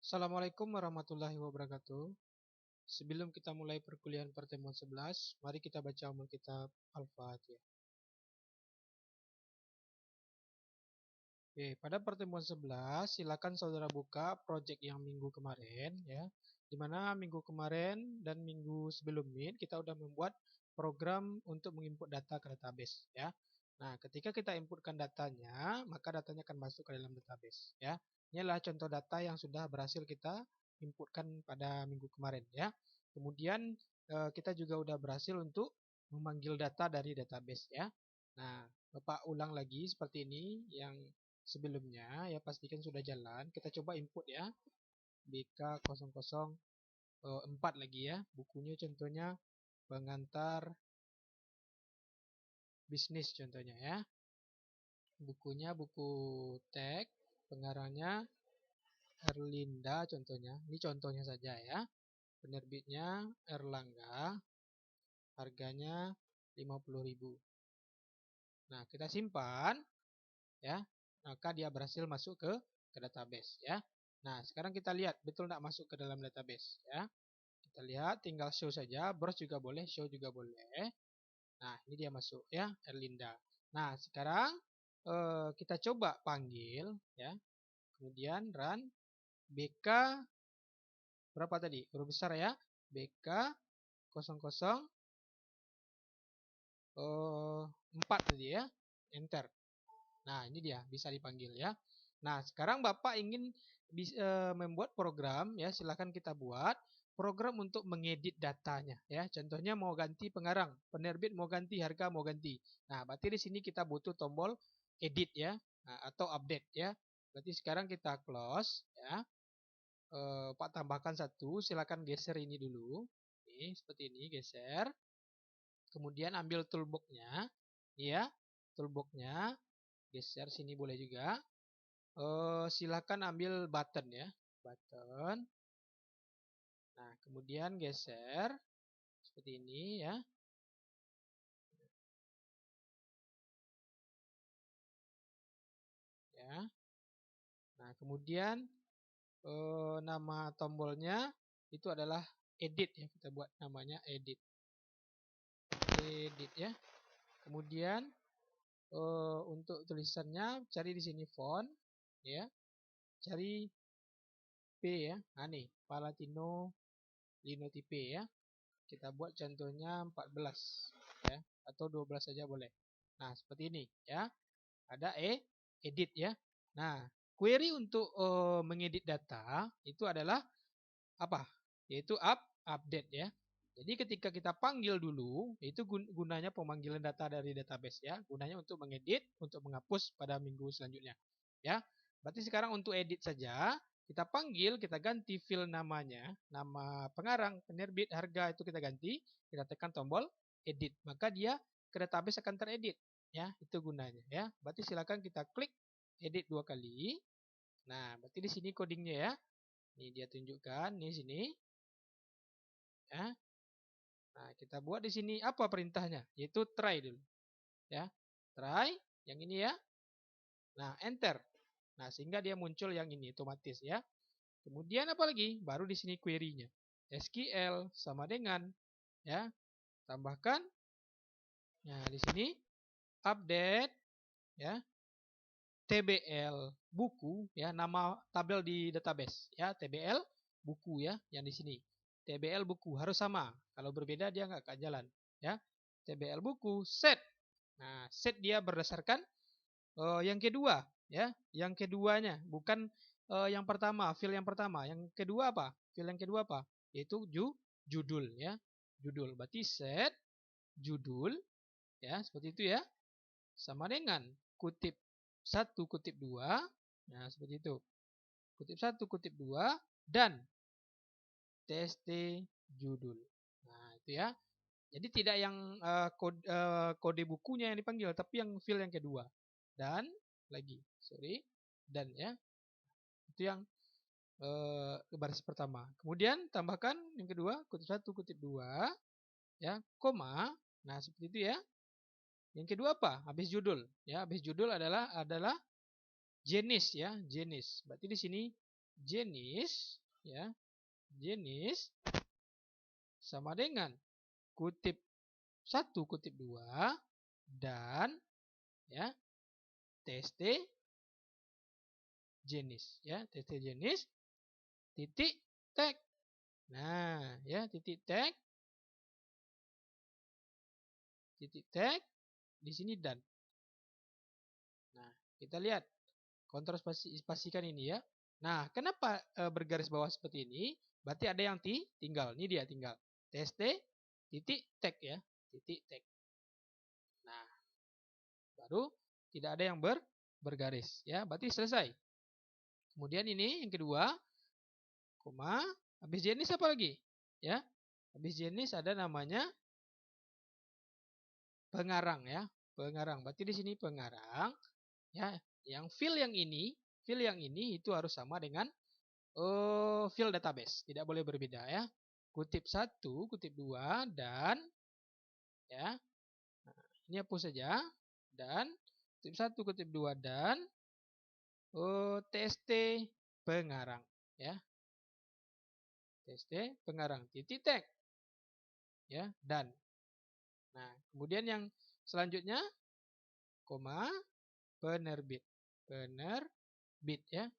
Assalamualaikum warahmatullahi wabarakatuh. Sebelum kita mulai perkuliahan pertemuan 11, mari kita baca umul kitab Al-Fatihah. Oke, pada pertemuan 11, silakan saudara buka project yang minggu kemarin ya. Di mana minggu kemarin dan minggu sebelumnya kita udah membuat program untuk menginput data ke database ya. Nah, ketika kita inputkan datanya, maka datanya akan masuk ke dalam database ya. Inilah contoh data yang sudah berhasil kita inputkan pada minggu kemarin ya. Kemudian kita juga udah berhasil untuk memanggil data dari database ya. Nah, Bapak ulang lagi seperti ini yang sebelumnya ya, pastikan sudah jalan. Kita coba input ya. BK004 lagi ya. Bukunya contohnya pengantar bisnis contohnya ya. Bukunya buku teks, pengarangnya Erlinda contohnya. Ini contohnya saja ya. Penerbitnya Erlangga. Harganya 50.000. Nah, kita simpan ya. Maka dia berhasil masuk ke database ya. Nah, sekarang kita lihat betul tidak masuk ke dalam database ya. Kita lihat, tinggal show saja, browse juga boleh, show juga boleh. Nah, ini dia masuk ya, Erlinda. Nah, sekarang kita coba panggil ya. Kemudian run BK berapa tadi? Huruf besar ya. BK 004 tadi ya. Enter. Nah, ini dia bisa dipanggil ya. Nah, sekarang Bapak ingin membuat program ya, silahkan kita buat program untuk mengedit datanya ya. Contohnya mau ganti pengarang, penerbit mau ganti, harga mau ganti. Nah, berarti di sini kita butuh tombol edit ya, atau update ya. Berarti sekarang kita close ya. Pak tambahkan satu, silakan geser ini dulu. Ini seperti ini, geser. Kemudian ambil toolbox-nya, ya, toolbox-nya geser sini boleh juga. Silakan ambil button ya, button. Nah, kemudian geser seperti ini ya. Ya. Nah, kemudian nama tombolnya itu adalah edit ya, kita buat namanya edit. Edit ya. Kemudian untuk tulisannya cari di sini font ya. Cari P ya. Nah, nih, Palatino Linotype ya. Kita buat contohnya 14 ya, atau 12 saja boleh. Nah, seperti ini ya. Ada edit ya. Nah, query untuk mengedit data itu adalah apa? Yaitu update ya. Jadi ketika kita panggil dulu, itu gunanya pemanggilan data dari database ya. Gunanya untuk mengedit, untuk menghapus pada minggu selanjutnya. Ya. Berarti sekarang untuk edit saja, kita panggil, kita ganti field namanya, nama pengarang, penerbit, harga itu kita ganti, kita tekan tombol edit, maka dia ke database akan teredit. Ya, itu gunanya ya. Berarti silakan kita klik edit 2 kali. Nah, berarti di sini codingnya ya. Ini dia tunjukkan di sini. Ya. Nah, kita buat di sini apa perintahnya? Yaitu try dulu. Ya. Try yang ini ya. Nah, enter. Nah, sehingga dia muncul yang ini otomatis ya. Kemudian apa lagi? Baru di sini query-nya. SQL sama dengan ya. Tambahkan. Nah, di sini update ya. TBL buku ya, nama tabel di database ya, TBL buku ya, yang di sini. TBL buku harus sama. Kalau berbeda dia nggak akan jalan ya. TBL buku set. Nah, set dia berdasarkan yang kedua ya, yang keduanya bukan yang pertama, field yang pertama. Yang kedua apa? Field yang kedua apa? Yaitu judul ya. Judul. Berarti set judul ya, seperti itu ya. Sama dengan kutip 1 kutip 2. Nah, seperti itu. Kutip 1 kutip 2 dan tst judul. Nah, itu ya. Jadi tidak yang kode bukunya yang dipanggil, tapi yang field yang kedua. Dan lagi, sorry, dan ya. Itu yang baris pertama. Kemudian tambahkan yang kedua, kutip 1 kutip 2 ya, koma. Nah, seperti itu ya. Yang kedua apa? Habis judul. Ya, habis judul adalah jenis ya, jenis. Berarti di sini jenis, ya, jenis sama dengan kutip 1 kutip 2 dan ya tst jenis, ya, tst jenis titik tag. Nah, ya, titik tag di sini dan. Nah, kita lihat kontrol spasikan ini ya. Nah, kenapa bergaris bawah seperti ini? Berarti ada yang tinggal. Ini dia tinggal. tst titik tag ya, titik tag. Nah, baru tidak ada yang bergaris ya. Berarti selesai. Kemudian ini yang kedua, koma, habis jenis apa lagi? Ya. Habis jenis ada namanya pengarang ya. Pengarang. Berarti di sini pengarang ya. Yang field yang ini itu harus sama dengan field database. Tidak boleh berbeda ya. Kutip 1, kutip 2 dan ya. Nah, ini hapus saja dan kutip 1, kutip 2 dan tst pengarang ya. Tst pengarang titik tag ya dan. Nah, kemudian yang selanjutnya koma penerbit. Penerbit ya.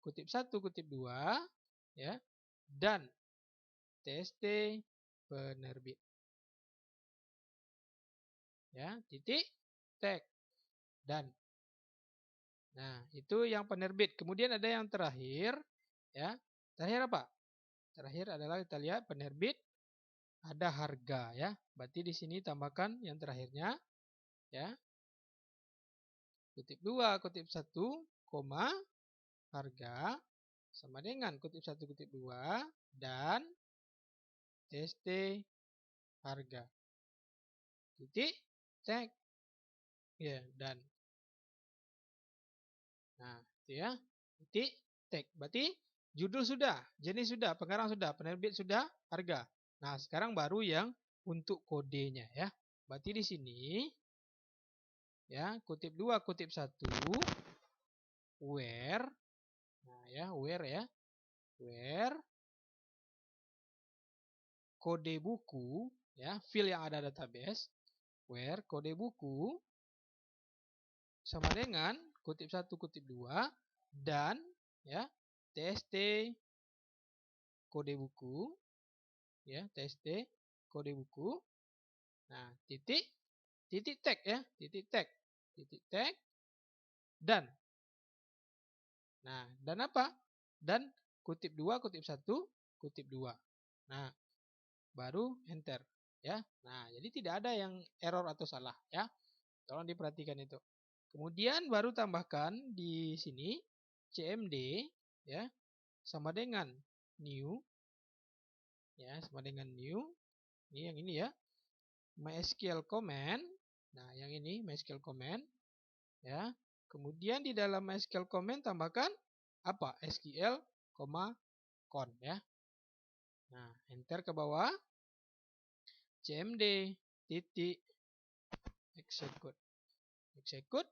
Kutip 1, kutip 2 ya dan tst penerbit. Ya, titik tag dan. Nah, itu yang penerbit. Kemudian ada yang terakhir ya. Terakhir apa? Terakhir adalah kita lihat penerbit ada harga ya. Berarti di sini tambahkan yang terakhirnya ya. Kutip 2, kutip 1, koma harga sama dengan kutip 1, kutip 2 dan tst harga. Titik tag ya dan. Nah, itu ya. Titik tag. Berarti judul sudah, jenis sudah, pengarang sudah, penerbit sudah, harga. Nah, sekarang baru yang untuk kodenya ya. Berarti di sini ya, kutip 2, kutip 1 where. Nah, ya, where ya. Where kode buku ya, field yang ada database. Where kode buku sama dengan kutip 1, kutip 2 dan ya tst kode buku ya, tst kode buku. Nah, titik tag ya, titik tag dan. Nah, dan apa? Dan kutip 2, kutip 1, kutip 2. Nah, baru enter ya. Nah, jadi tidak ada yang error atau salah ya. Tolong diperhatikan itu. Kemudian baru tambahkan di sini cmd ya sama dengan new ya, sama dengan new. Ini yang ini ya. MySQL command. Nah, yang ini MySQL command ya. Kemudian di dalam MySQL command tambahkan apa? SQL, con ya. Nah, enter ke bawah. cmd titik execute. Execute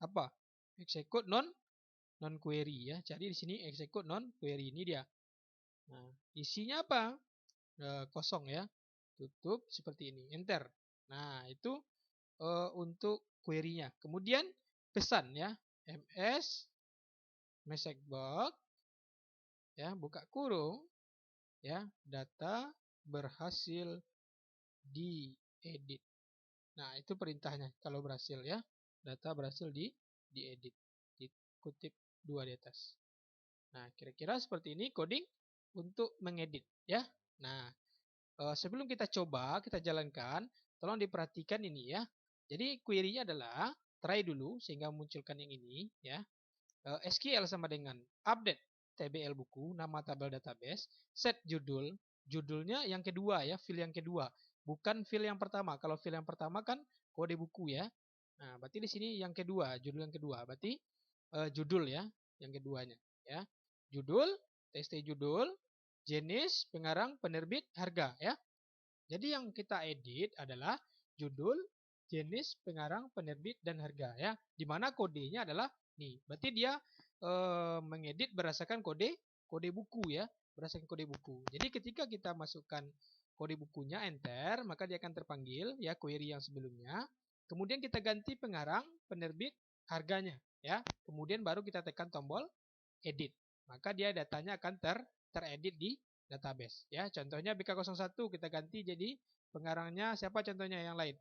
apa? Execute non query ya. Jadi di sini execute non query ini dia. Nah, isinya apa? Kosong ya. Tutup seperti ini. Enter. Nah, itu untuk query-nya. Kemudian pesan ya. ms message box ya, buka kurung ya, data berhasil diedit. Nah, itu perintahnya kalau berhasil ya. Data berhasil diedit. Dikutip 2 di atas. Nah, kira-kira seperti ini coding untuk mengedit ya. Nah, sebelum kita coba, kita jalankan, tolong diperhatikan ini ya. Jadi query-nya adalah try dulu sehingga munculkan yang ini ya. SQL sama dengan update TBL buku, nama tabel database, set judul, judulnya yang kedua ya, field yang kedua, bukan field yang pertama. Kalau field yang pertama kan kode buku ya. Nah, berarti di sini yang kedua, judul yang kedua. Berarti judul ya, yang keduanya ya. Judul, tst judul, jenis, pengarang, penerbit, harga ya. Jadi yang kita edit adalah judul, jenis, pengarang, penerbit, dan harga ya. Dimana kodenya adalah nih. Berarti dia mengedit berdasarkan kode buku ya, berdasarkan kode buku. Jadi ketika kita masukkan kode bukunya enter, maka dia akan terpanggil ya query yang sebelumnya. Kemudian kita ganti pengarang, penerbit, harganya ya. Kemudian baru kita tekan tombol edit. Maka dia datanya akan teredit di database ya. Contohnya BK01 kita ganti jadi pengarangnya siapa contohnya yang lain?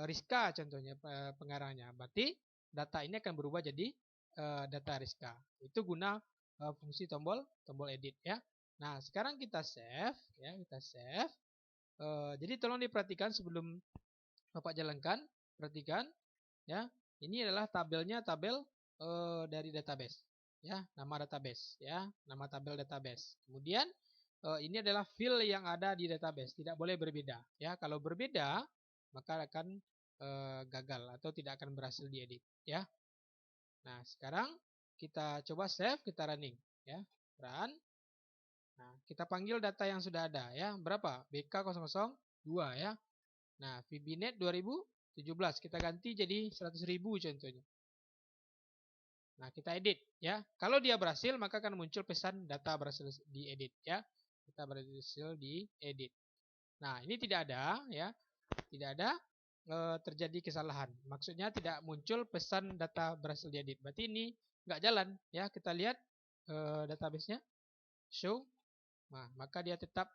Rizka contohnya pengarangnya. Berarti data ini akan berubah jadi data Rizka. Itu guna fungsi tombol edit ya. Nah, sekarang kita save ya, kita save. Jadi tolong diperhatikan sebelum Bapak jalankan, perhatikan ya. Ini adalah tabelnya tabel dari database ya, nama database ya, nama tabel database. Kemudian ini adalah field yang ada di database, tidak boleh berbeda ya. Kalau berbeda maka akan gagal atau tidak akan berhasil diedit ya. Nah, sekarang kita coba save, kita running ya. Run. Nah, kita panggil data yang sudah ada ya. Berapa? BK002 ya. Nah, VBNet 2017 kita ganti jadi 100.000 contohnya. Nah, kita edit ya. Kalau dia berhasil maka akan muncul pesan data berhasil diedit ya. Kita berhasil diedit. Nah, ini tidak ada ya. Tidak ada terjadi kesalahan. Maksudnya tidak muncul pesan data berhasil diedit. Berarti ini nggak jalan ya. Kita lihat database-nya show. Nah, maka dia tetap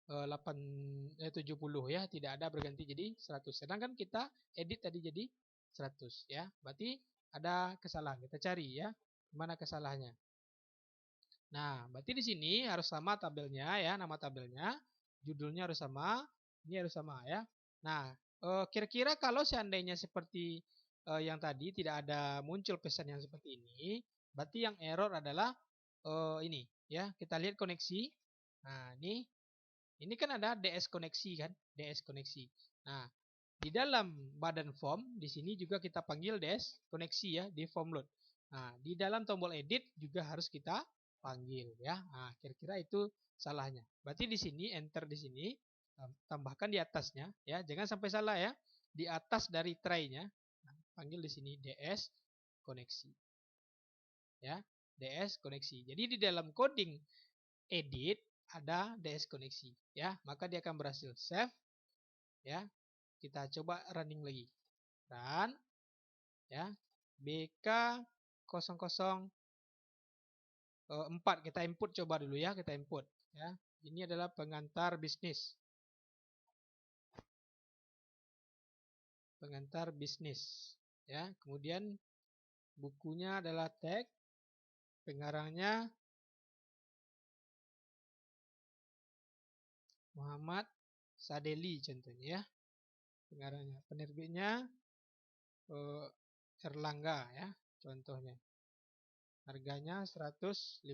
70 ya, tidak ada berganti jadi 100. Sedangkan kita edit tadi jadi 100 ya. Berarti ada kesalahan. Kita cari ya, mana kesalahannya. Nah, berarti di sini harus sama tabelnya ya, nama tabelnya, judulnya harus sama, ini harus sama ya. Nah, kira-kira kalau seandainya seperti yang tadi tidak ada muncul pesan yang seperti ini, berarti yang error adalah ini ya. Kita lihat koneksi. Nah, ini kan ada DS koneksi kan, DS koneksi. Nah, di dalam badan form di sini juga kita panggil DS koneksi ya di form load. Nah, di dalam tombol edit juga harus kita panggil ya. Nah, kira-kira itu salahnya. Berarti di sini enter di sini tambahkan di atasnya ya, jangan sampai salah ya. Di atas dari try-nya panggil di sini DS koneksi. Ya, DS koneksi. Jadi di dalam coding edit ada DS koneksi ya, maka dia akan berhasil save ya. Kita coba running lagi. Run ya. BK004 kita input coba dulu ya, kita input ya. Ini adalah pengantar bisnis. Pengantar bisnis ya. Kemudian bukunya adalah tag, pengarangnya Muhammad Sadeli contohnya ya. Pengarangnya, penerbitnya Erlangga ya contohnya. Harganya 150.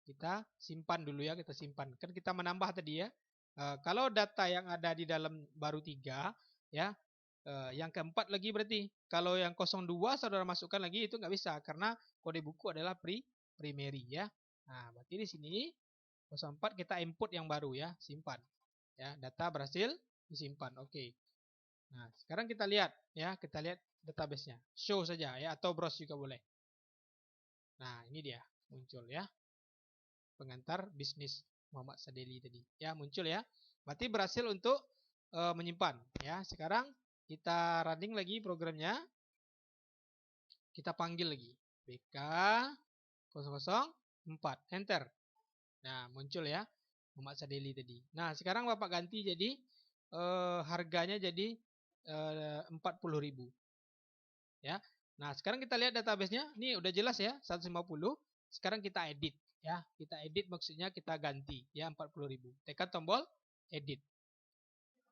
Kita simpan dulu ya, kita simpan. Kan kita menambah tadi ya. Kalau data yang ada di dalam baru 3 ya, yang keempat lagi berarti. Kalau yang 02 saudara masukkan lagi itu nggak bisa karena kode buku adalah primary ya. Nah, berarti di sini 04 kita input yang baru ya, simpan. Ya, data berhasil disimpan. Oke. Nah, sekarang kita lihat ya, kita lihat database-nya. Show saja ya atau browse juga boleh. Nah, ini dia muncul ya. Pengantar bisnis Muhammad Sadeli tadi. Ya, muncul ya. Berarti berhasil untuk menyimpan ya. Sekarang kita running lagi programnya. Kita panggil lagi BK004 enter. Nah, muncul ya Muhammad Sadeli tadi. Nah, sekarang Bapak ganti jadi harganya jadi 40.000 ya. Nah, sekarang kita lihat database-nya. Ini udah jelas ya, 150. Sekarang kita edit ya. Kita edit maksudnya kita ganti ya 40.000. Tekan tombol edit.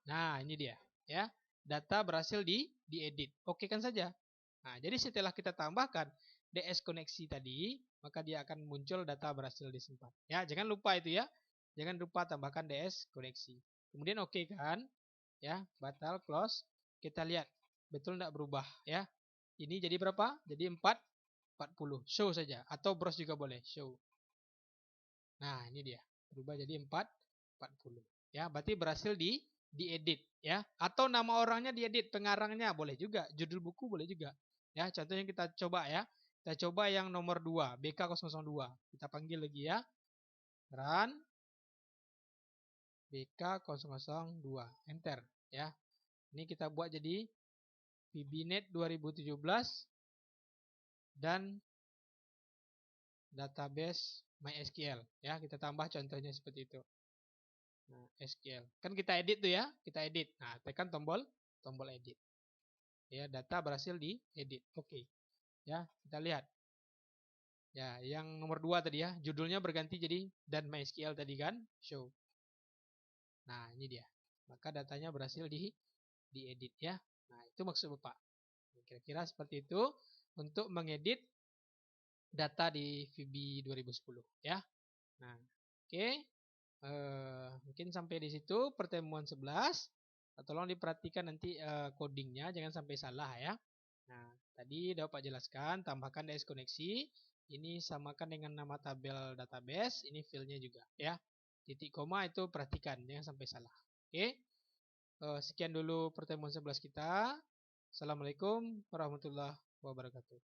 Nah, ini dia ya. Data berhasil diedit. Oke kan saja. Nah, jadi setelah kita tambahkan DS koneksi tadi, maka dia akan muncul data berhasil disimpan. Ya, jangan lupa itu ya. Jangan lupa tambahkan DS koneksi. Kemudian oke kan? Ya, batal close. Kita lihat betul tidak berubah ya. Ini jadi berapa? Jadi 40. Show saja atau browse juga boleh, show. Nah, ini dia. Berubah jadi 40. Ya, berarti berhasil diedit ya. Atau nama orangnya diedit, pengarangnya boleh juga, judul buku boleh juga. Ya, contohnya kita coba ya. Kita coba yang nomor 2, BK002. Kita panggil lagi ya. Run BK002. Enter ya. Ini kita buat jadi VBNet 2017 dan database MySQL ya. Kita tambah contohnya seperti itu. Nah, SQL. Kan kita edit tuh ya, kita edit. Nah, tekan tombol edit. Ya, data berhasil diedit. Oke. Ya, kita lihat. Ya, yang nomor 2 tadi ya, judulnya berganti jadi dan MySQL tadi kan, show. Nah, ini dia. Maka datanya berhasil diedit ya. Nah, itu maksud Bapak. Kira-kira seperti itu untuk mengedit data di VB 2010 ya. Nah, oke. Mungkin sampai di situ pertemuan 11. Tolong diperhatikan nanti codingnya, jangan sampai salah ya. Nah, tadi Bapak jelaskan, tambahkan DS koneksi. Ini samakan dengan nama tabel database. Ini filenya juga ya. Titik koma itu perhatikan, jangan sampai salah. Oke. Sekian dulu pertemuan 11 kita. Assalamualaikum warahmatullahi wabarakatuh.